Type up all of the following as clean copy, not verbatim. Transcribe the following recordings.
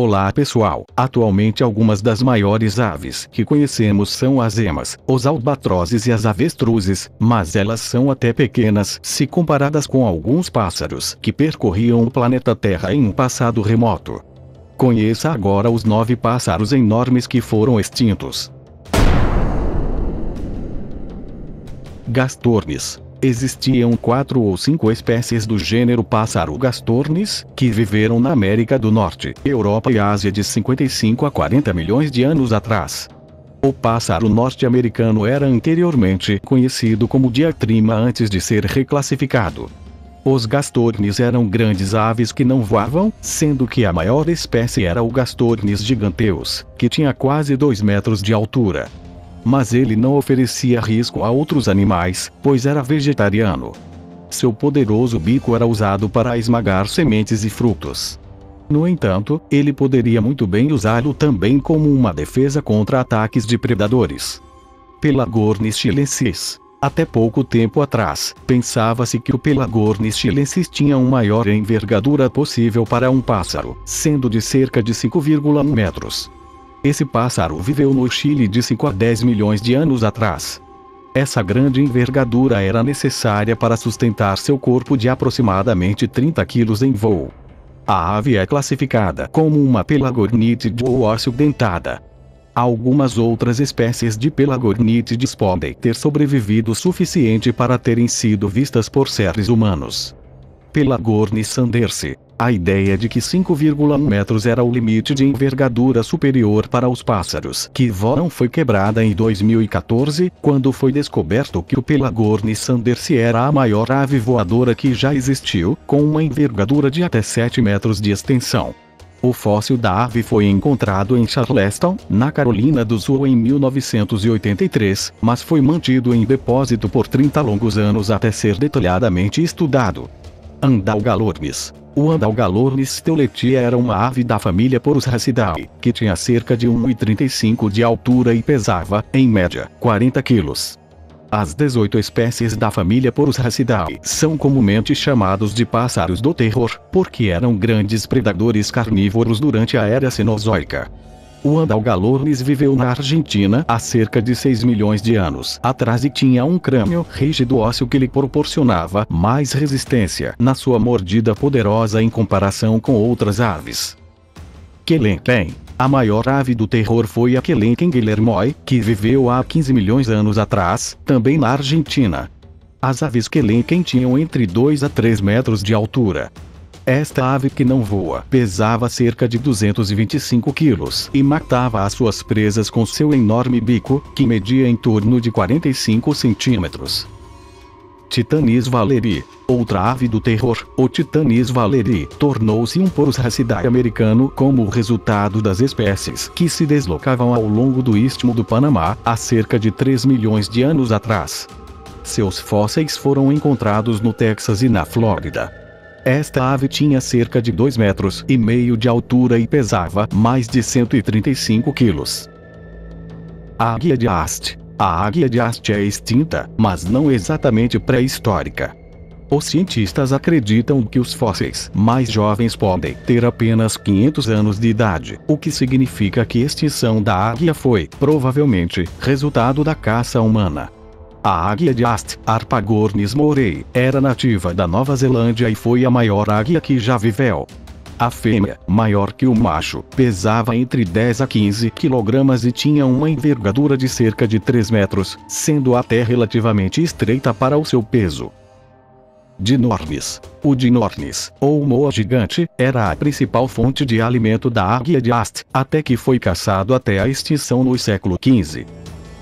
Olá pessoal, atualmente algumas das maiores aves que conhecemos são as emas, os albatrozes e as avestruzes, mas elas são até pequenas se comparadas com alguns pássaros que percorriam o planeta Terra em um passado remoto. Conheça agora os 9 pássaros enormes que foram extintos. Gastornis. Existiam 4 ou 5 espécies do gênero pássaro Gastornis, que viveram na América do Norte, Europa e Ásia de 55 a 40 milhões de anos atrás. O pássaro norte-americano era anteriormente conhecido como diatrima antes de ser reclassificado. Os Gastornis eram grandes aves que não voavam, sendo que a maior espécie era o Gastornis giganteus, que tinha quase 2 metros de altura. Mas ele não oferecia risco a outros animais, pois era vegetariano. Seu poderoso bico era usado para esmagar sementes e frutos. No entanto, ele poderia muito bem usá-lo também como uma defesa contra ataques de predadores. Pelagornis chilensis. Até pouco tempo atrás, pensava-se que o Pelagornis chilensis tinha uma maior envergadura possível para um pássaro, sendo de cerca de 5,1 metros. Esse pássaro viveu no Chile de 5 a 10 milhões de anos atrás. Essa grande envergadura era necessária para sustentar seu corpo de aproximadamente 30 quilos em voo. A ave é classificada como uma pelagornítide ou ósseo-dentada. Algumas outras espécies de pelagornítides podem ter sobrevivido o suficiente para terem sido vistas por seres humanos. Pelagornis sandersi. A ideia de que 5,1 metros era o limite de envergadura superior para os pássaros que voam foi quebrada em 2014, quando foi descoberto que o Pelagornis sandersi era a maior ave voadora que já existiu, com uma envergadura de até 7 metros de extensão. O fóssil da ave foi encontrado em Charleston, na Carolina do Sul em 1983, mas foi mantido em depósito por 30 longos anos até ser detalhadamente estudado. Andaugalornis. O Andaugalornis steuleti era uma ave da família Porusracidae, que tinha cerca de 1,35 de altura e pesava, em média, 40 quilos. As 18 espécies da família Porusracidae são comumente chamados de pássaros do terror, porque eram grandes predadores carnívoros durante a era Cenozoica. O Andaugalornis viveu na Argentina há cerca de 6 milhões de anos atrás e tinha um crânio rígido ósseo que lhe proporcionava mais resistência na sua mordida poderosa em comparação com outras aves. Quelenquen. A maior ave do terror foi a Quelenquen guillermoi, que viveu há 15 milhões de anos atrás, também na Argentina. As aves Quelenquen tinham entre 2 a 3 metros de altura. Esta ave que não voa pesava cerca de 225 quilos e matava as suas presas com seu enorme bico, que media em torno de 45 centímetros. Titanis valeri. Outra ave do terror, o Titanis valeri, tornou-se um Porusracidae americano como resultado das espécies que se deslocavam ao longo do Istmo do Panamá há cerca de 3 milhões de anos atrás. Seus fósseis foram encontrados no Texas e na Flórida. Esta ave tinha cerca de 2,5 metros de altura e pesava mais de 135 quilos. A águia de haste. A águia de haste é extinta, mas não exatamente pré-histórica. Os cientistas acreditam que os fósseis mais jovens podem ter apenas 500 anos de idade, o que significa que a extinção da águia foi, provavelmente, resultado da caça humana. A águia de haste, Harpagornis morei, era nativa da Nova Zelândia e foi a maior águia que já viveu. A fêmea, maior que o macho, pesava entre 10 a 15 kg e tinha uma envergadura de cerca de 3 metros, sendo até relativamente estreita para o seu peso. Dinornis. O dinornis, ou moa gigante, era a principal fonte de alimento da águia de haste, até que foi caçado até a extinção no século XV.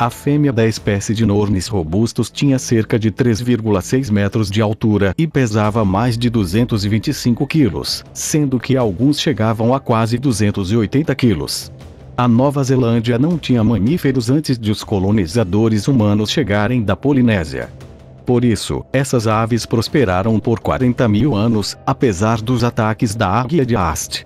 A fêmea da espécie Dinornis robustus tinha cerca de 3,6 metros de altura e pesava mais de 225 quilos, sendo que alguns chegavam a quase 280 quilos. A Nova Zelândia não tinha mamíferos antes de os colonizadores humanos chegarem da Polinésia. Por isso, essas aves prosperaram por 40 mil anos, apesar dos ataques da águia de haste.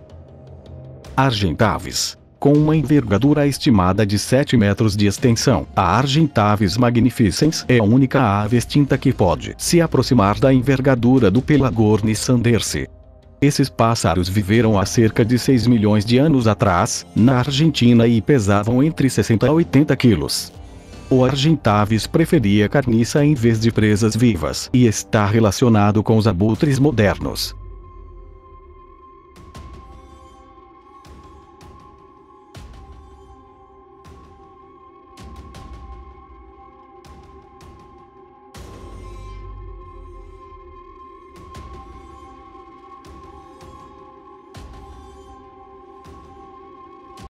Argentavis. Com uma envergadura estimada de 7 metros de extensão, a Argentavis magnificens é a única ave extinta que pode se aproximar da envergadura do Pelagornis sandersi. Esses pássaros viveram há cerca de 6 milhões de anos atrás, na Argentina e pesavam entre 60 a 80 quilos. O Argentavis preferia carniça em vez de presas vivas e está relacionado com os abutres modernos.